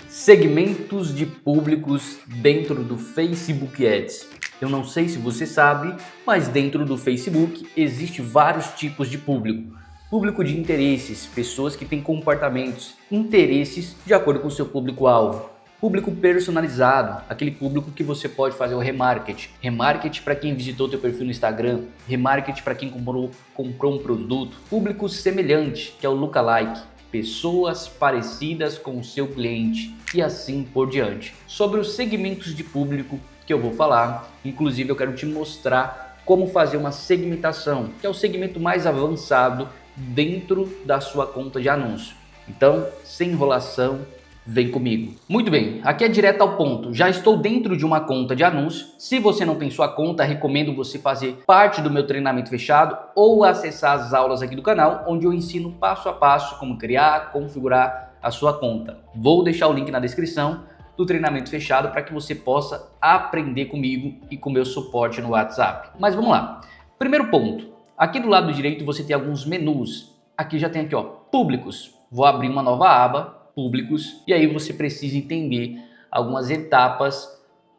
Segmentos de públicos dentro do Facebook Ads. Eu não sei se você sabe, mas dentro do Facebook existe vários tipos de público. Público de interesses, pessoas que têm comportamentos, interesses de acordo com o seu público-alvo. Público personalizado, aquele público que você pode fazer o remarketing. Remarketing para quem visitou teu perfil no Instagram, remarketing para quem comprou um produto. Público semelhante, que é o lookalike, pessoas parecidas com o seu cliente e assim por diante. Sobre os segmentos de público que eu vou falar, inclusive eu quero te mostrar como fazer uma segmentação, que é o segmento mais avançado dentro da sua conta de anúncio. Então, sem enrolação, vem comigo. Muito bem, aqui é direto ao ponto. Já estou dentro de uma conta de anúncio. Se você não tem sua conta, recomendo você fazer parte do meu treinamento fechado ou acessar as aulas aqui do canal, onde eu ensino passo a passo como criar, configurar a sua conta. Vou deixar o link na descrição do treinamento fechado para que você possa aprender comigo e com meu suporte no WhatsApp. Mas vamos lá. Primeiro ponto. Aqui do lado direito você tem alguns menus. Aqui já tem aqui, ó, públicos. Vou abrir uma nova aba, públicos, e aí você precisa entender algumas etapas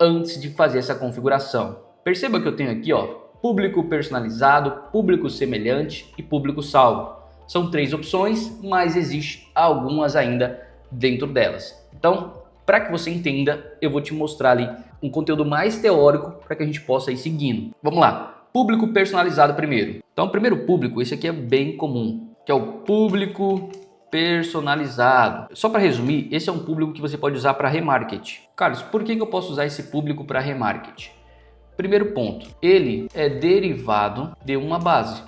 antes de fazer essa configuração. Perceba que eu tenho aqui, ó, público personalizado, público semelhante e público salvo. São 3 opções, mas existe algumas ainda dentro delas. Então, para que você entenda, eu vou te mostrar ali um conteúdo mais teórico para que a gente possa ir seguindo. Vamos lá. Público personalizado primeiro. Então, o primeiro público, esse aqui é bem comum, que é o público personalizado. Só para resumir, esse é um público que você pode usar para remarketing. Carlos, por que eu posso usar esse público para remarketing? Primeiro ponto, ele é derivado de uma base.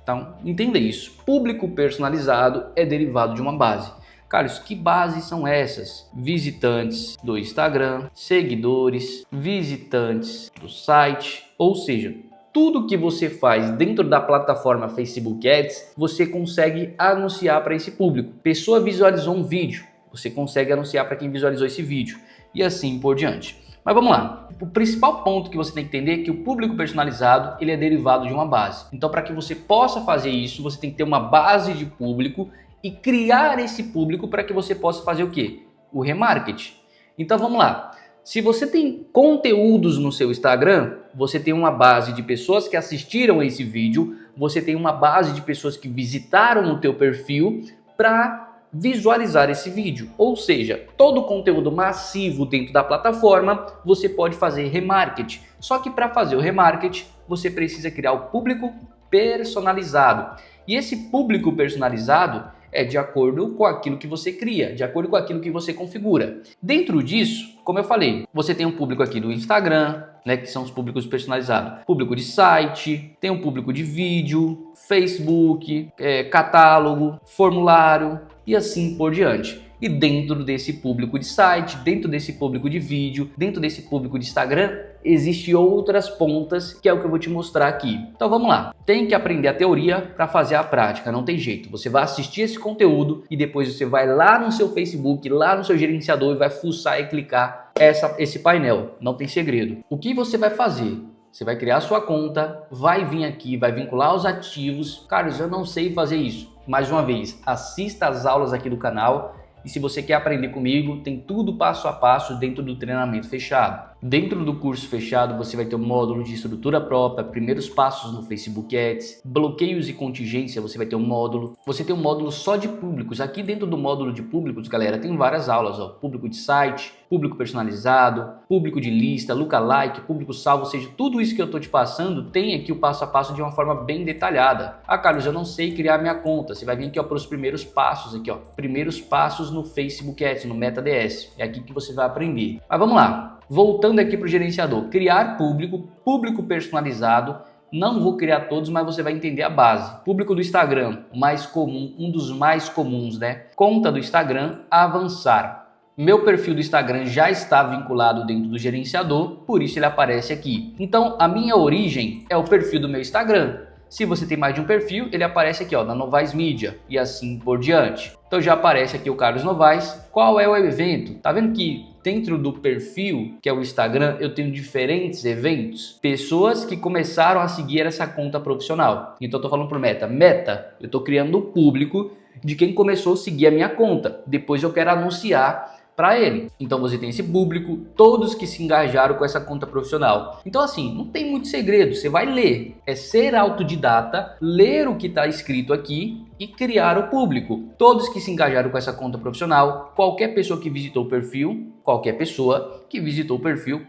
Então, entenda isso. Público personalizado é derivado de uma base. Carlos, que bases são essas? Visitantes do Instagram, seguidores, visitantes do site, ou seja, tudo que você faz dentro da plataforma Facebook Ads, você consegue anunciar para esse público. Pessoa visualizou um vídeo, você consegue anunciar para quem visualizou esse vídeo e assim por diante. Mas vamos lá. O principal ponto que você tem que entender é que o público personalizado ele é derivado de uma base. Então, para que você possa fazer isso, você tem que ter uma base de público e criar esse público para que você possa fazer o quê? O remarketing. Então, vamos lá. Se você tem conteúdos no seu Instagram, você tem uma base de pessoas que assistiram a esse vídeo, você tem uma base de pessoas que visitaram o teu perfil para visualizar esse vídeo. Ou seja, todo o conteúdo massivo dentro da plataforma, você pode fazer remarketing. Só que para fazer o remarketing, você precisa criar o público personalizado. E esse público personalizado é de acordo com aquilo que você cria, de acordo com aquilo que você configura. Dentro disso, como eu falei, você tem um público aqui do Instagram, né, que são os públicos personalizados. Público de site, tem um público de vídeo, Facebook, catálogo, formulário e assim por diante. E dentro desse público de site, dentro desse público de vídeo, dentro desse público de Instagram, existem outras pontas, que é o que eu vou te mostrar aqui. Então vamos lá. Tem que aprender a teoria para fazer a prática, não tem jeito. Você vai assistir esse conteúdo e depois você vai lá no seu Facebook, lá no seu gerenciador e vai fuçar e clicar esse painel. Não tem segredo. O que você vai fazer? Você vai criar a sua conta, vai vir aqui, vai vincular os ativos. Carlos, eu não sei fazer isso. Mais uma vez, assista às aulas aqui do canal. E se você quer aprender comigo, tem tudo passo a passo dentro do treinamento fechado. Dentro do curso fechado, você vai ter um módulo de estrutura própria, primeiros passos no Facebook Ads, bloqueios e contingência, você vai ter um módulo. Você tem um módulo só de públicos. Aqui dentro do módulo de públicos, galera, tem várias aulas, ó. Público de site, público personalizado, público de lista, lookalike, público salvo, ou seja, tudo isso que eu estou te passando tem aqui o passo a passo de uma forma bem detalhada. Ah, Carlos, eu não sei criar minha conta. Você vai vir aqui, ó, para os primeiros passos aqui, ó. Primeiros passos no Facebook Ads, no MetaDS. É aqui que você vai aprender. Mas vamos lá. Voltando aqui para o gerenciador, criar público personalizado. Não vou criar todos, mas você vai entender a base. Público do Instagram, mais comum, um dos mais comuns, né? Conta do Instagram, avançar. Meu perfil do Instagram já está vinculado dentro do gerenciador, por isso ele aparece aqui. Então, a minha origem é o perfil do meu Instagram. Se você tem mais de um perfil, ele aparece aqui, ó, na Novaes Mídia e assim por diante. Então já aparece aqui o Carlos Novaes. Qual é o evento? Tá vendo que dentro do perfil, que é o Instagram, eu tenho diferentes eventos? Pessoas que começaram a seguir essa conta profissional. Então eu tô falando pro Meta. Meta, eu tô criando o público de quem começou a seguir a minha conta. Depois eu quero anunciar para ele. Então você tem esse público, todos que se engajaram com essa conta profissional. Então assim, não tem muito segredo, você vai ler, é ser autodidata, ler o que está escrito aqui e criar o público. Todos que se engajaram com essa conta profissional, qualquer pessoa que visitou o perfil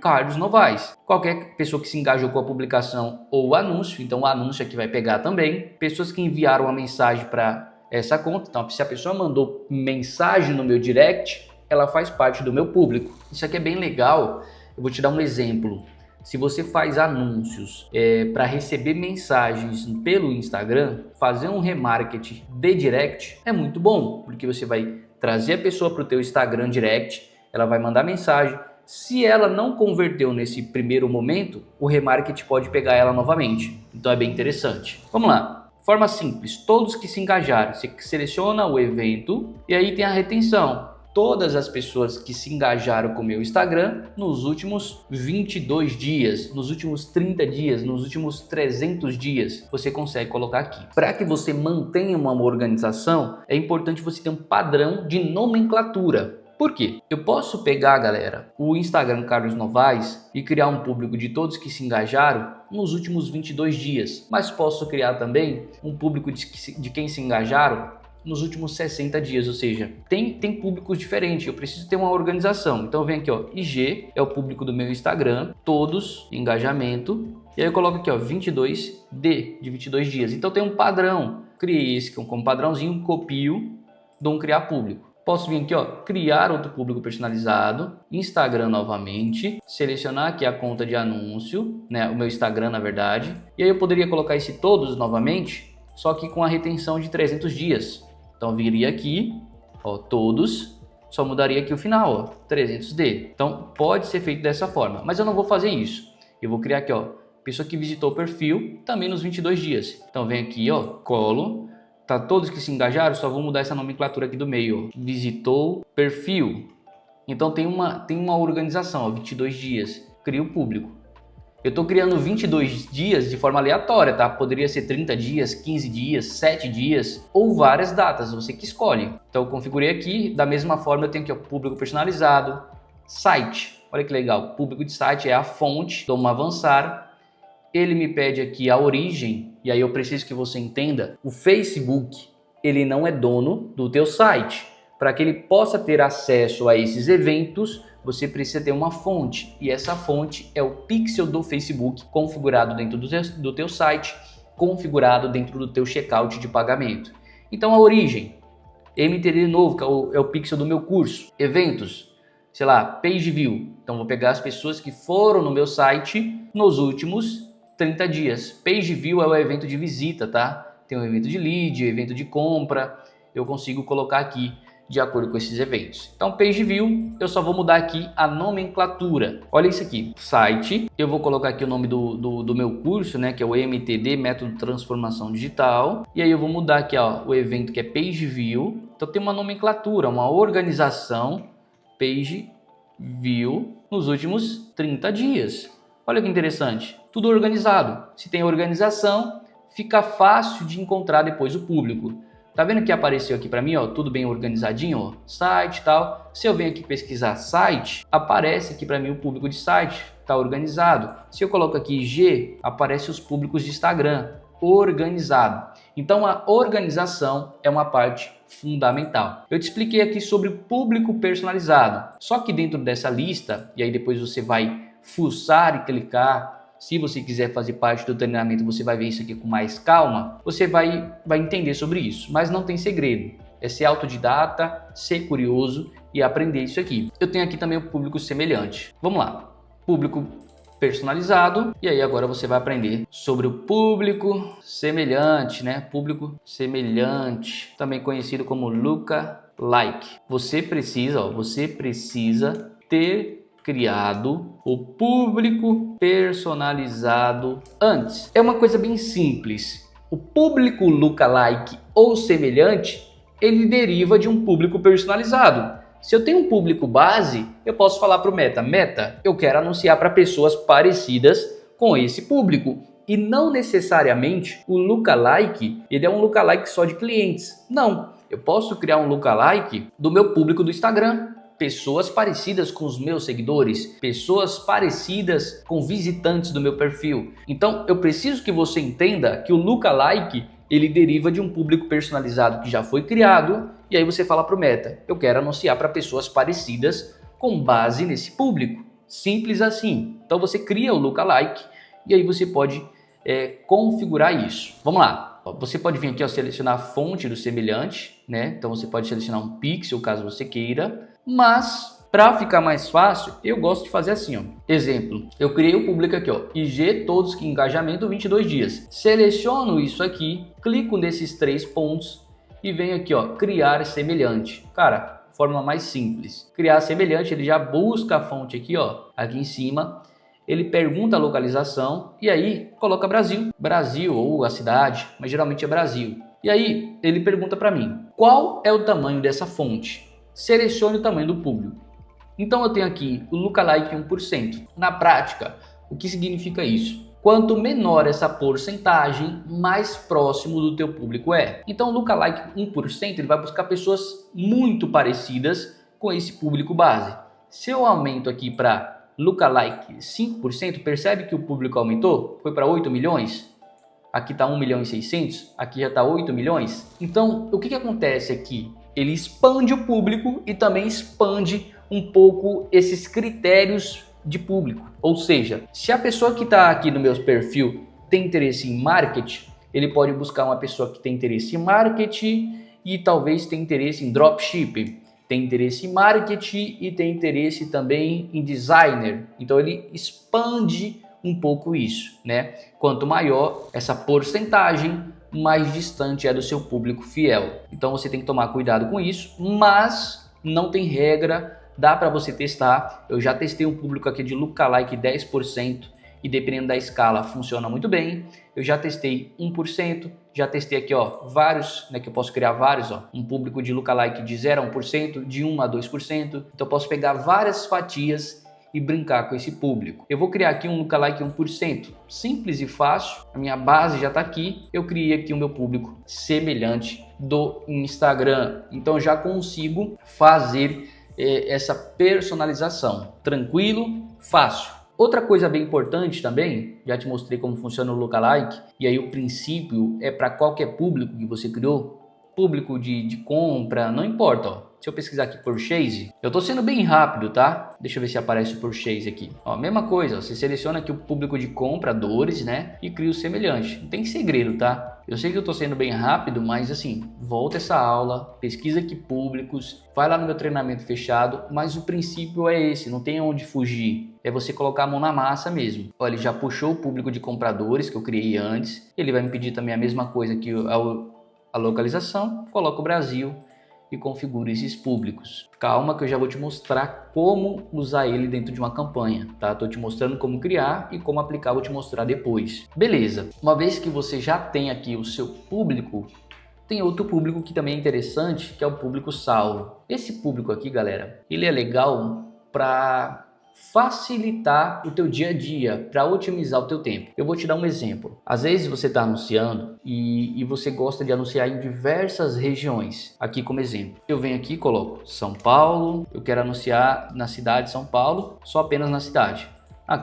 Carlos Novaes, qualquer pessoa que se engajou com a publicação ou o anúncio, então o anúncio aqui vai pegar também, pessoas que enviaram uma mensagem para essa conta, então se a pessoa mandou mensagem no meu direct, ela faz parte do meu público. Isso aqui é bem legal, eu vou te dar um exemplo. Se você faz anúncios para receber mensagens pelo Instagram, fazer um remarketing de direct é muito bom, porque você vai trazer a pessoa para o teu Instagram direct, ela vai mandar mensagem. Se ela não converteu nesse primeiro momento, o remarketing pode pegar ela novamente. Então é bem interessante. Vamos lá. Forma simples, todos que se engajaram, você seleciona o evento e aí tem a retenção. Todas as pessoas que se engajaram com o meu Instagram nos últimos 22 dias, nos últimos 30 dias, nos últimos 300 dias, você consegue colocar aqui. Para que você mantenha uma organização, é importante você ter um padrão de nomenclatura. Por quê? Eu posso pegar, galera, o Instagram Carlos Novaes e criar um público de todos que se engajaram nos últimos 22 dias, mas posso criar também um público de quem se engajaram nos últimos 60 dias, ou seja, tem públicos diferentes, eu preciso ter uma organização. Então eu venho aqui, ó, IG é o público do meu Instagram, todos, engajamento, e aí eu coloco aqui, ó, 22D, de 22 dias. Então tem um padrão, criei esse como padrãozinho, copio, dou um criar público. Posso vir aqui, ó, criar outro público personalizado, Instagram novamente, selecionar aqui a conta de anúncio, né, o meu Instagram na verdade, e aí eu poderia colocar esse todos novamente, só que com a retenção de 300 dias. Então viria aqui, ó, todos, só mudaria aqui o final, ó, 300D. Então pode ser feito dessa forma, mas eu não vou fazer isso. Eu vou criar aqui, ó, pessoa que visitou o perfil também nos 22 dias. Então vem aqui, ó, colo, tá todos que se engajaram, só vou mudar essa nomenclatura aqui do meio, ó, visitou perfil. Então tem uma organização, ó, 22 dias, cria o público. Eu estou criando 22 dias de forma aleatória, tá? Poderia ser 30 dias, 15 dias, 7 dias ou várias datas, você que escolhe. Então eu configurei aqui, da mesma forma eu tenho aqui o público personalizado, site. Olha que legal, público de site é a fonte, dou um avançar. Ele me pede aqui a origem, e aí eu preciso que você entenda, o Facebook, ele não é dono do teu site. Para que ele possa ter acesso a esses eventos, você precisa ter uma fonte, e essa fonte é o pixel do Facebook configurado dentro do teu site, configurado dentro do teu checkout de pagamento. Então a origem, MTD novo, que é o pixel do meu curso, eventos, sei lá, page view. Então vou pegar as pessoas que foram no meu site nos últimos 30 dias. Page view é o evento de visita, tá? Tem um evento de lead, evento de compra, eu consigo colocar aqui de acordo com esses eventos. Então, page view, eu só vou mudar aqui a nomenclatura. Olha isso aqui, site, eu vou colocar aqui o nome do meu curso, né, que é o MTD, Método de Transformação Digital, e aí eu vou mudar aqui, ó, o evento que é page view. Então tem uma nomenclatura, uma organização, page view, nos últimos 30 dias. Olha que interessante, tudo organizado. Se tem organização, fica fácil de encontrar depois o público. Tá vendo que apareceu aqui para mim, ó, tudo bem organizadinho, ó, site e tal. Se eu venho aqui pesquisar site, aparece aqui para mim o público de site, tá organizado. Se eu coloco aqui IG, aparece os públicos de Instagram, organizado. Então a organização é uma parte fundamental. Eu te expliquei aqui sobre o público personalizado. Só que dentro dessa lista, e aí depois você vai fuçar e clicar. Se você quiser fazer parte do treinamento, você vai ver isso aqui com mais calma, você vai entender sobre isso. Mas não tem segredo, é ser autodidata, ser curioso e aprender isso aqui. Eu tenho aqui também o público semelhante. Vamos lá, público personalizado, e aí agora você vai aprender sobre o público semelhante, né? Público semelhante, também conhecido como lookalike. Você precisa ter criado o público personalizado antes. É uma coisa bem simples. O público lookalike ou semelhante, ele deriva de um público personalizado. Se eu tenho um público base, eu posso falar para o Meta, eu quero anunciar para pessoas parecidas com esse público. E não necessariamente o lookalike, ele é um lookalike só de clientes. Não, eu posso criar um lookalike do meu público do Instagram. pessoas parecidas com os meus seguidores, pessoas parecidas com visitantes do meu perfil. Então eu preciso que você entenda que o lookalike ele deriva de um público personalizado que já foi criado, e aí você fala para o Meta, eu quero anunciar para pessoas parecidas com base nesse público. Simples assim. Então você cria o lookalike e aí você pode configurar isso. Vamos lá. Você pode vir aqui, selecionar a fonte do semelhante, né? Então você pode selecionar um pixel caso você queira, mas para ficar mais fácil, eu gosto de fazer assim, ó. Exemplo, eu criei o público aqui, ó, IG todos que engajamento 22 dias. Seleciono isso aqui, clico nesses 3 pontos e venho aqui, ó, criar semelhante. Cara, forma mais simples. Criar semelhante, ele já busca a fonte aqui, ó, aqui em cima. Ele pergunta a localização e aí coloca Brasil. Brasil ou a cidade, mas geralmente é Brasil. E aí ele pergunta para mim, qual é o tamanho dessa fonte? Selecione o tamanho do público. Então eu tenho aqui o lookalike 1%. Na prática, o que significa isso? Quanto menor essa porcentagem, mais próximo do teu público é. Então o lookalike 1% ele vai buscar pessoas muito parecidas com esse público base. Se eu aumento aqui para lookalike 5%, percebe que o público aumentou? Foi para 8 milhões? Aqui está 1 milhão e 600, aqui já está 8 milhões. Então o que acontece aqui? Ele expande o público e também expande um pouco esses critérios de público. Ou seja, se a pessoa que está aqui no meu perfil tem interesse em marketing, ele pode buscar uma pessoa que tem interesse em marketing e talvez tenha interesse em dropshipping, tem interesse em marketing e tem interesse também em designer. Então ele expande um pouco isso, né? Quanto maior essa porcentagem, mais distante é do seu público fiel. Então você tem que tomar cuidado com isso, mas não tem regra. Dá para você testar. Eu já testei um público aqui de lookalike 10% e dependendo da escala funciona muito bem. Eu já testei 1%, já testei aqui, ó, vários, né, que eu posso criar vários, ó, um público de lookalike de 0 a 1%, de 1 a 2%. Então eu posso pegar várias fatias e brincar com esse público. Eu vou criar aqui um lookalike 1%, simples e fácil. A minha base já está aqui. Eu criei aqui o meu público semelhante do Instagram. Então eu já consigo fazer essa personalização. Tranquilo, fácil. Outra coisa bem importante também, já te mostrei como funciona o lookalike, e aí o princípio é para qualquer público que você criou, público de compra, não importa, ó. Se eu pesquisar aqui purchase, eu tô sendo bem rápido, tá? Deixa eu ver se aparece o purchase aqui. Ó, mesma coisa, ó, você seleciona aqui o público de compradores, né? E cria o semelhante. Não tem segredo, tá? Eu sei que eu tô sendo bem rápido, mas assim, volta essa aula, pesquisa aqui públicos, vai lá no meu treinamento fechado, mas o princípio é esse, não tem onde fugir. É você colocar a mão na massa mesmo. Ó, ele já puxou o público de compradores que eu criei antes. Ele vai me pedir também a mesma coisa que a localização. Coloca o Brasil e configure esses públicos. Calma que eu já vou te mostrar como usar ele dentro de uma campanha, tá? Tô te mostrando como criar e como aplicar, vou te mostrar depois. Beleza, uma vez que você já tem aqui o seu público, tem outro público que também é interessante, que é o público salvo. Esse público aqui, galera, ele é legal para facilitar o teu dia a dia, para otimizar o teu tempo. Eu vou te dar um exemplo. Às vezes você está anunciando e você gosta de anunciar em diversas regiões. Aqui como exemplo, eu venho aqui e coloco São Paulo, eu quero anunciar na cidade de São Paulo, só apenas na cidade.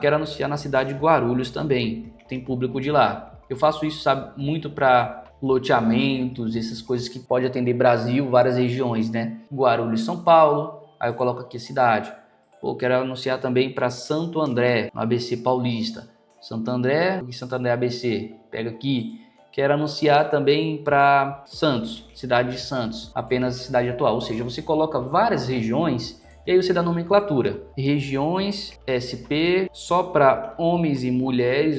Quero anunciar na cidade de Guarulhos também, tem público de lá. Eu faço isso, sabe, muito para loteamentos, essas coisas que pode atender Brasil, várias regiões, né? Guarulhos, São Paulo, aí eu coloco aqui a cidade. Pô, quero anunciar também para Santo André, no ABC Paulista. Santo André e Santo André ABC. Pega aqui. Quero anunciar também para Santos, cidade de Santos, apenas cidade atual. Ou seja, você coloca várias regiões e aí você dá nomenclatura. Regiões SP só para homens e mulheres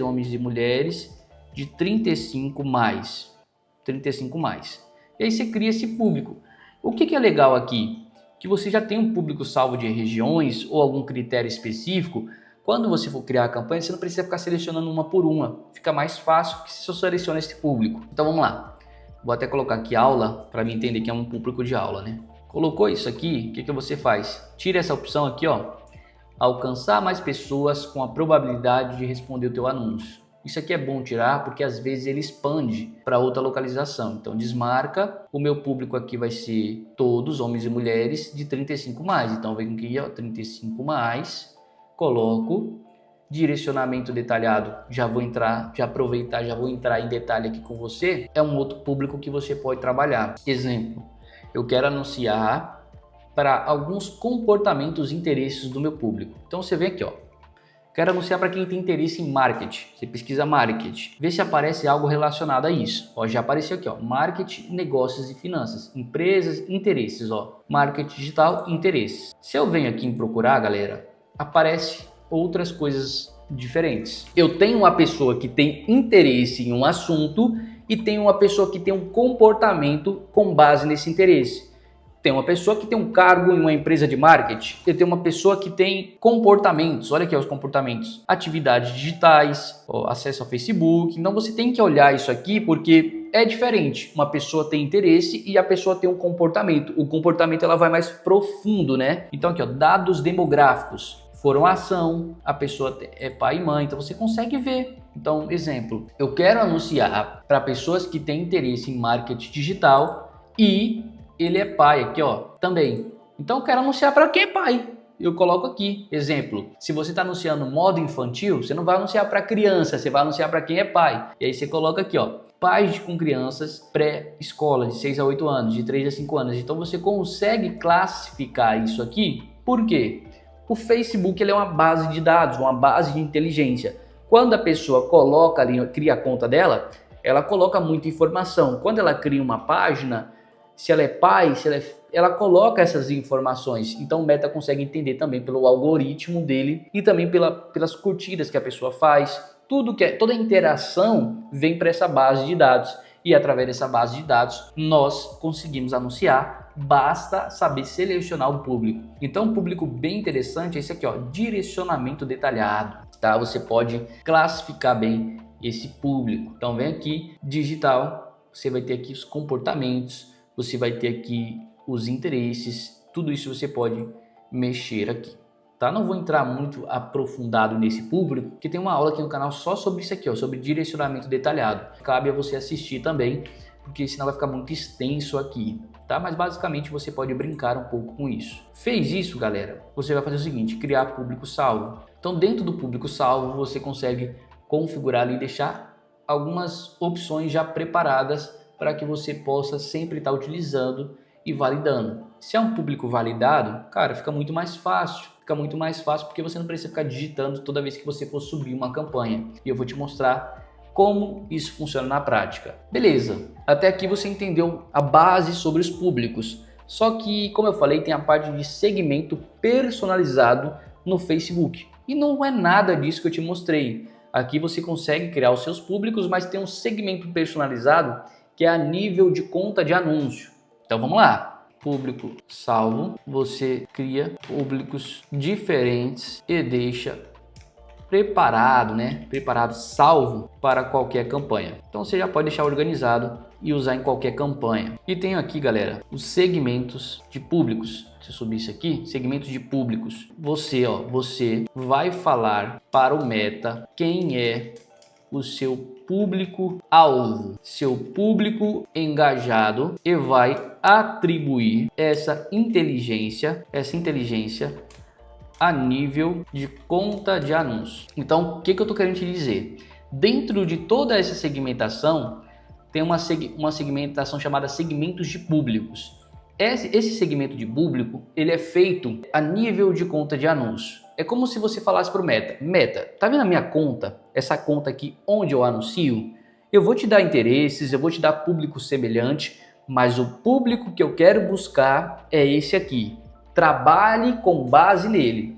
de 35 mais. 35 mais. E aí você cria esse público. O que é legal aqui? Que você já tem um público salvo de regiões ou algum critério específico. Quando você for criar a campanha, você não precisa ficar selecionando uma por uma. Fica mais fácil que se você seleciona esse público. Então vamos lá. Vou até colocar aqui aula para mim entender que é um público de aula, né? Colocou isso aqui, o que você faz? Tira essa opção aqui, ó. Alcançar mais pessoas com a probabilidade de responder o teu anúncio. Isso aqui é bom tirar porque às vezes ele expande para outra localização. Então desmarca, o meu público aqui vai ser todos, homens e mulheres, de 35 mais. Então vem aqui, ó, 35 mais, coloco, direcionamento detalhado, já vou entrar em detalhe aqui com você. É um outro público que você pode trabalhar. Exemplo, eu quero anunciar para alguns comportamentos e interesses do meu público. Então você vem aqui, ó. Quero anunciar para quem tem interesse em marketing. Você pesquisa marketing, vê se aparece algo relacionado a isso. Ó, já apareceu aqui, ó, marketing, negócios e finanças, empresas, interesses, ó, marketing digital, interesses. Se eu venho aqui em procurar, galera, aparece outras coisas diferentes. Eu tenho uma pessoa que tem interesse em um assunto e tenho uma pessoa que tem um comportamento com base nesse interesse. Tem uma pessoa que tem um cargo em uma empresa de marketing. Eu tenho uma pessoa que tem comportamentos. Olha aqui os comportamentos. Atividades digitais, acesso ao Facebook. Então você tem que olhar isso aqui porque é diferente. Uma pessoa tem interesse e a pessoa tem um comportamento. O comportamento ela vai mais profundo, né? Então aqui, ó, dados demográficos. Formação, a pessoa é pai e mãe. Então você consegue ver. Então, exemplo, eu quero anunciar para pessoas que têm interesse em marketing digital e ele é pai aqui, ó, também. Então eu quero anunciar para quem é pai. Eu coloco aqui, exemplo, se você está anunciando modo infantil, você não vai anunciar para criança, você vai anunciar para quem é pai. E aí você coloca aqui, ó, pais com crianças pré-escola, de 6 a 8 anos, de 3 a 5 anos. Então você consegue classificar isso aqui. Por quê? O Facebook ele é uma base de dados, uma base de inteligência. Quando a pessoa coloca ali, cria a conta dela, ela coloca muita informação. Quando ela cria uma página, se ela é pai, ela coloca essas informações. Então o Meta consegue entender também pelo algoritmo dele e também pelas curtidas que a pessoa faz. Toda a interação vem para essa base de dados. E através dessa base de dados nós conseguimos anunciar. Basta saber selecionar o público. Então um público bem interessante é esse aqui, ó, direcionamento detalhado. Tá? Você pode classificar bem esse público. Então vem aqui, digital, você vai ter aqui os comportamentos. Você vai ter aqui os interesses, tudo isso você pode mexer aqui, tá? Não vou entrar muito aprofundado nesse público, porque tem uma aula aqui no canal só sobre isso aqui, ó, sobre direcionamento detalhado. Cabe a você assistir também, porque senão vai ficar muito extenso aqui, tá? Mas basicamente você pode brincar um pouco com isso. Fez isso, galera? Você vai fazer o seguinte, criar público salvo. Então dentro do público salvo você consegue configurar ali e deixar algumas opções já preparadas para que você possa sempre estar utilizando e validando. Se é um público validado, cara, fica muito mais fácil. Fica muito mais fácil porque você não precisa ficar digitando toda vez que você for subir uma campanha. E eu vou te mostrar como isso funciona na prática. Beleza, até aqui você entendeu a base sobre os públicos. Só que, como eu falei, tem a parte de segmento personalizado no Facebook. E não é nada disso que eu te mostrei. Aqui você consegue criar os seus públicos, mas tem um segmento personalizado que é a nível de conta de anúncio. Então vamos lá. Público salvo, você cria públicos diferentes e deixa preparado, né? Preparado, salvo para qualquer campanha. Então você já pode deixar organizado e usar em qualquer campanha. E tem aqui, galera, os segmentos de públicos. Se eu subir isso aqui, segmentos de públicos. Você vai falar para o Meta quem é o seu público-alvo, seu público engajado, e vai atribuir essa inteligência a nível de conta de anúncio. Então, o que eu estou querendo te dizer? Dentro de toda essa segmentação, tem uma segmentação chamada segmentos de públicos. Esse segmento de público, ele é feito a nível de conta de anúncio. É como se você falasse para o Meta, tá vendo a minha conta? Essa conta aqui onde eu anuncio? Eu vou te dar interesses, eu vou te dar público semelhante, mas o público que eu quero buscar é esse aqui. Trabalhe com base nele.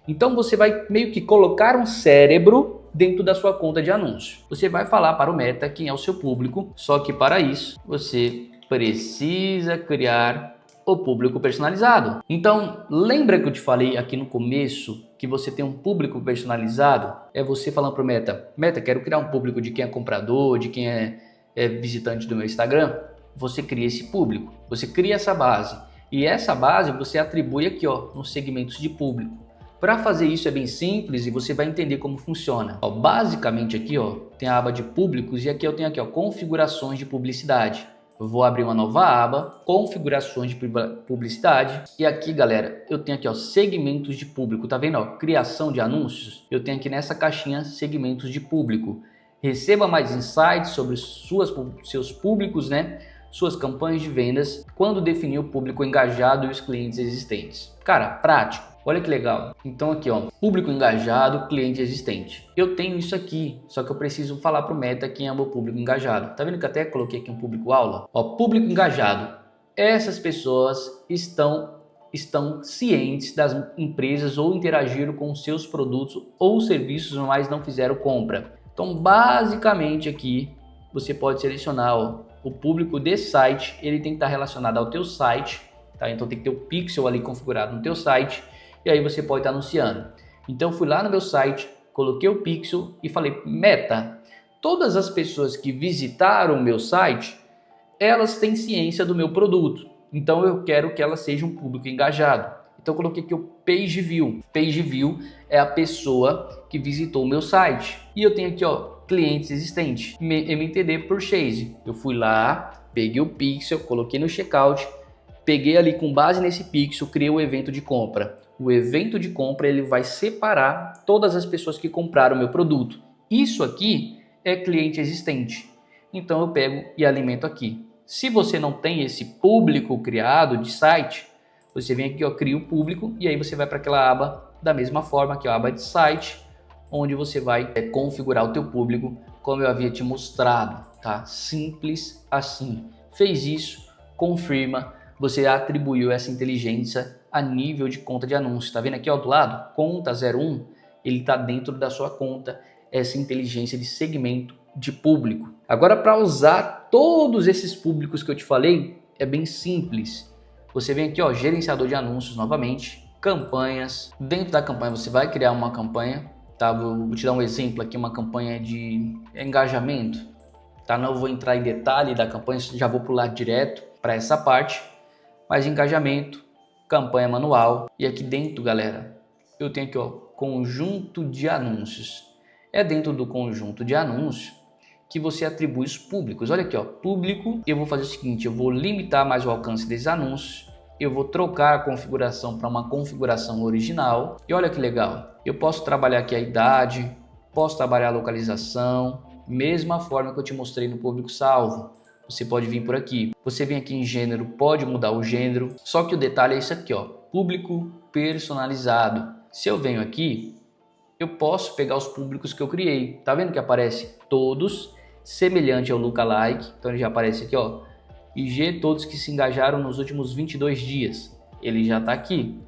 Então você vai meio que colocar um cérebro dentro da sua conta de anúncio. Você vai falar para o Meta quem é o seu público, só que para isso você precisa criar o público personalizado. Então, lembra que eu te falei aqui no começo que você tem um público personalizado? É você falando para o Meta, quero criar um público de quem é comprador, de quem é visitante do meu Instagram. Você cria esse público, você cria essa base. E essa base você atribui aqui, ó, nos segmentos de público. Para fazer isso é bem simples e você vai entender como funciona. Ó, basicamente aqui ó, tem a aba de públicos e aqui eu tenho aqui ó, configurações de publicidade. Eu vou abrir uma nova aba, configurações de publicidade. E aqui, galera, eu tenho aqui ó, segmentos de público. Tá vendo? Ó, criação de anúncios. Eu tenho aqui nessa caixinha segmentos de público. Receba mais insights sobre seus públicos, né? Suas campanhas de vendas, quando definir o público engajado e os clientes existentes. Cara, prático. Olha que legal. Então aqui, ó, público engajado, cliente existente. Eu tenho isso aqui, só que eu preciso falar pro Meta quem é o meu público engajado. Tá vendo que até coloquei aqui um público aula? Ó, público engajado. Essas pessoas estão cientes das empresas ou interagiram com seus produtos ou serviços, mas não fizeram compra. Então, basicamente aqui, você pode selecionar, ó, o público desse site, ele tem que estar relacionado ao teu site, tá? Então tem que ter o pixel ali configurado no teu site. E aí você pode estar anunciando. Então eu fui lá no meu site, coloquei o pixel e falei, Meta, todas as pessoas que visitaram o meu site, elas têm ciência do meu produto. Então eu quero que elas sejam um público engajado. Então eu coloquei aqui o Page View. Page View é a pessoa que visitou o meu site. E eu tenho aqui ó, clientes existentes, MTD Purchase. Eu fui lá, peguei o pixel, coloquei no checkout, peguei ali com base nesse pixel, criei o evento de compra. O evento de compra ele vai separar todas as pessoas que compraram o meu produto. Isso aqui é cliente existente. Então eu pego e alimento aqui. Se você não tem esse público criado de site, você vem aqui, ó, cria o público e aí você vai para aquela aba da mesma forma, que é a aba de site, onde você vai configurar o teu público, como eu havia te mostrado, tá? Simples assim. Fez isso, confirma, você atribuiu essa inteligência a nível de conta de anúncio. Tá vendo aqui ó, do lado? Conta 01, ele está dentro da sua conta, essa inteligência de segmento de público. Agora, para usar todos esses públicos que eu te falei, é bem simples. Você vem aqui, ó, gerenciador de anúncios novamente, campanhas. Dentro da campanha você vai criar uma campanha, tá? Vou te dar um exemplo aqui, uma campanha de engajamento, tá? Não vou entrar em detalhe da campanha, já vou pular direto para essa parte, mas engajamento, campanha manual. E aqui dentro, galera, eu tenho aqui, ó, conjunto de anúncios. É dentro do conjunto de anúncios que você atribui os públicos. Olha aqui, ó, público. Eu vou fazer o seguinte, eu vou limitar mais o alcance desses anúncios. Eu vou trocar a configuração para uma configuração original. E olha que legal, eu posso trabalhar aqui a idade, posso trabalhar a localização, mesma forma que eu te mostrei no público salvo. Você pode vir por aqui. Você vem aqui em gênero, pode mudar o gênero. Só que o detalhe é isso aqui, ó, público personalizado. Se eu venho aqui, eu posso pegar os públicos que eu criei. Tá vendo que aparece todos, semelhante ao lookalike. Então ele já aparece aqui, ó, IG, todos que se engajaram nos últimos 22 dias. Ele já está aqui.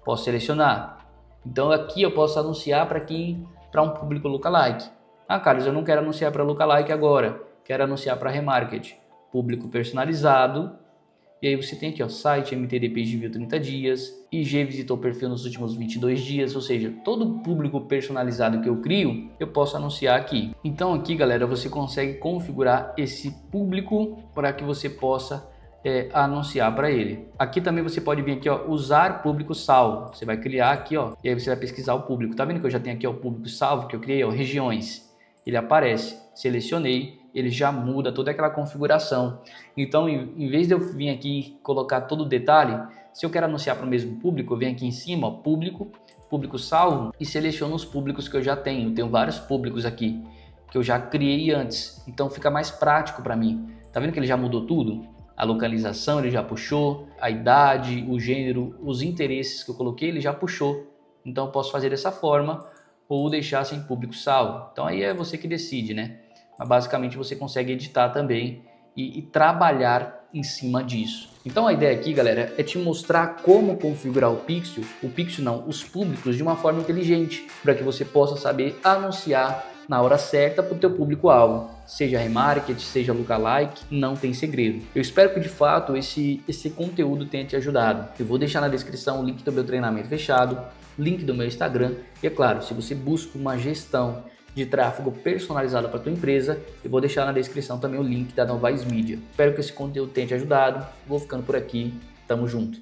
Posso selecionar. Então aqui eu posso anunciar para um público lookalike. Ah, Carlos, eu não quero anunciar para lookalike agora. Quero anunciar para remarket. Público personalizado. E aí você tem aqui, ó, site MTD Page View 30 dias, IG visitou o perfil nos últimos 22 dias, ou seja, todo o público personalizado que eu crio, eu posso anunciar aqui. Então aqui, galera, você consegue configurar esse público para que você possa anunciar para ele. Aqui também você pode vir aqui, ó, usar público salvo. Você vai criar aqui, ó, e aí você vai pesquisar o público. Tá vendo que eu já tenho aqui, ó, o público salvo que eu criei, ó, regiões. Ele aparece, selecionei, ele já muda toda aquela configuração. Então, em vez de eu vir aqui colocar todo o detalhe, se eu quero anunciar para o mesmo público, eu venho aqui em cima, ó, público salvo, e seleciono os públicos que eu já tenho. Eu tenho vários públicos aqui que eu já criei antes, então fica mais prático para mim. Tá vendo que ele já mudou tudo? A localização ele já puxou, a idade, o gênero, os interesses que eu coloquei ele já puxou. Então eu posso fazer dessa forma ou deixar sem público salvo. Então aí é você que decide, né? Mas basicamente você consegue editar também e trabalhar em cima disso. Então a ideia aqui, galera, é te mostrar como configurar os públicos de uma forma inteligente, para que você possa saber anunciar na hora certa para o teu público-alvo. Seja remarket, seja lookalike, não tem segredo. Eu espero que de fato esse conteúdo tenha te ajudado. Eu vou deixar na descrição o link do meu treinamento fechado, link do meu Instagram e é claro, se você busca uma gestão de tráfego personalizada para tua empresa, eu vou deixar na descrição também o link da Novais Media. Espero que esse conteúdo tenha te ajudado. Vou ficando por aqui. Tamo junto.